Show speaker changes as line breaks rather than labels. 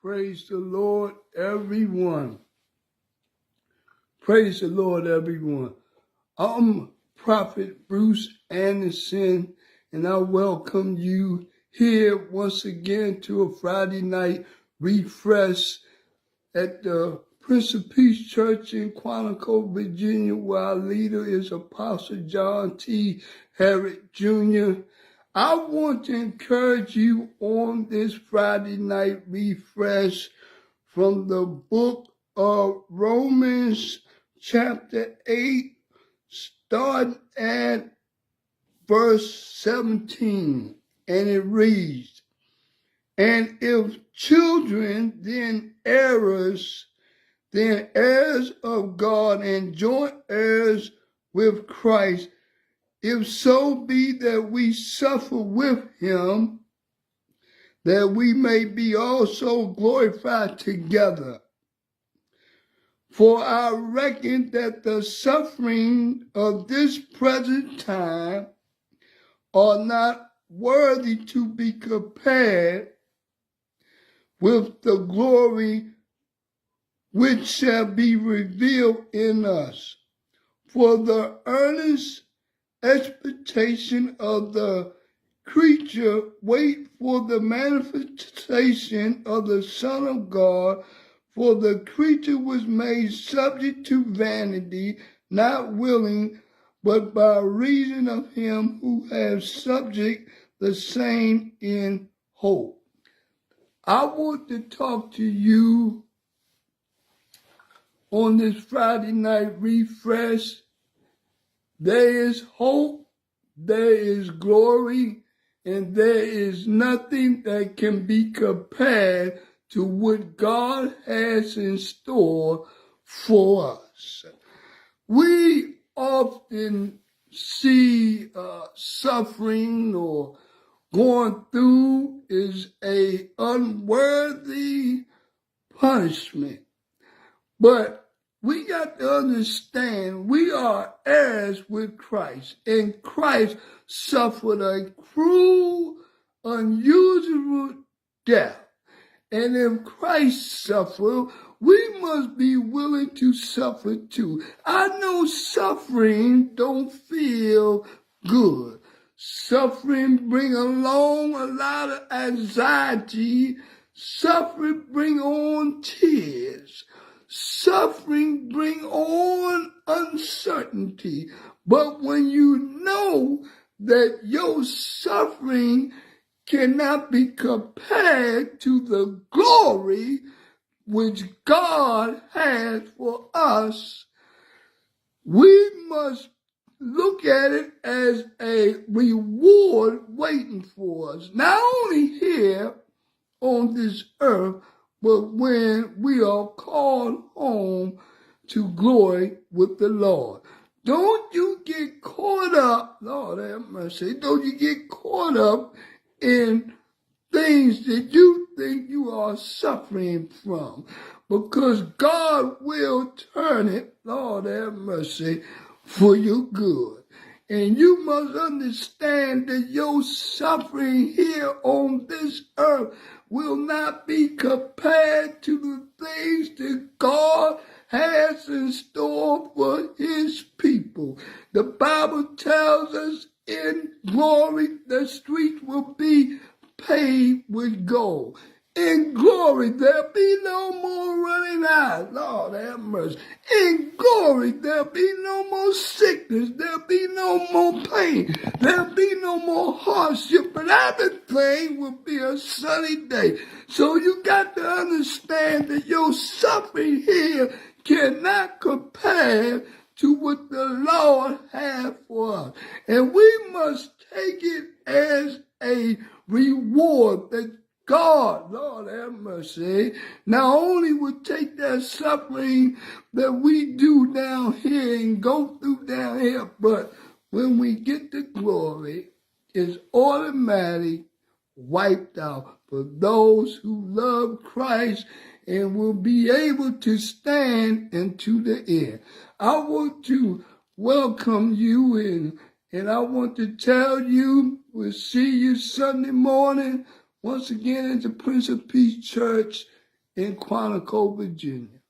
Praise the Lord, everyone. Praise the Lord, everyone. I'm Prophet Bruce Anderson, and I welcome you here once again to a Friday night refresh at the Prince of Peace Church in Quantico, Virginia, where our leader is Apostle John T. Harrod Jr. I want to encourage you on this Friday night refresh from the book of Romans chapter 8, starting at verse 17, and it reads, "And if children, then heirs, then heirs of God and joint heirs with Christ, if so be that we suffer with him, that we may be also glorified together. For I reckon that the suffering of this present time are not worthy to be compared with the glory which shall be revealed in us. For the earnest expectation of the creature wait for the manifestation of the Son of God, for the creature was made subject to vanity, not willing, but by reason of him who has subject the same in hope." I want to talk to you on this Friday night refresh. There is hope, there is glory, and there is nothing that can be compared to what God has in store for us. We often see suffering or going through is a unworthy punishment. But we got to understand we are heirs with Christ, and Christ suffered a cruel, unusual death. And if Christ suffered, we must be willing to suffer too. I know suffering don't feel good. Suffering bring along a lot of anxiety. Suffering bring on tears. Suffering bring on uncertainty. But when you know that your suffering cannot be compared to the glory which God has for us, we must look at it as a reward waiting for us, not only here on this earth, but when we are called home to glory with the Lord. Don't you get caught up, Lord have mercy, don't you get caught up in things that you think you are suffering from, because God will turn it, Lord have mercy, for your good. And you must understand that your suffering here on this earth will not be compared to the things that God has in store for his people. The Bible tells us in glory the streets will be paved with gold. In glory, there'll be no more running eyes. Lord have mercy. In glory, there'll be no more sickness. There'll be no more pain. There'll be no more hardship. But everything will be a sunny day. So you got to understand that your suffering here cannot compare to what the Lord has for us. And we must take it as a reward that God, Lord have mercy, not only will take that suffering that we do down here and go through down here, but when we get to glory, it's automatically wiped out for those who love Christ and will be able to stand into the end. I want to welcome you and I want to tell you, we'll see you Sunday morning once again at the Prince of Peace Church in Quantico, Virginia.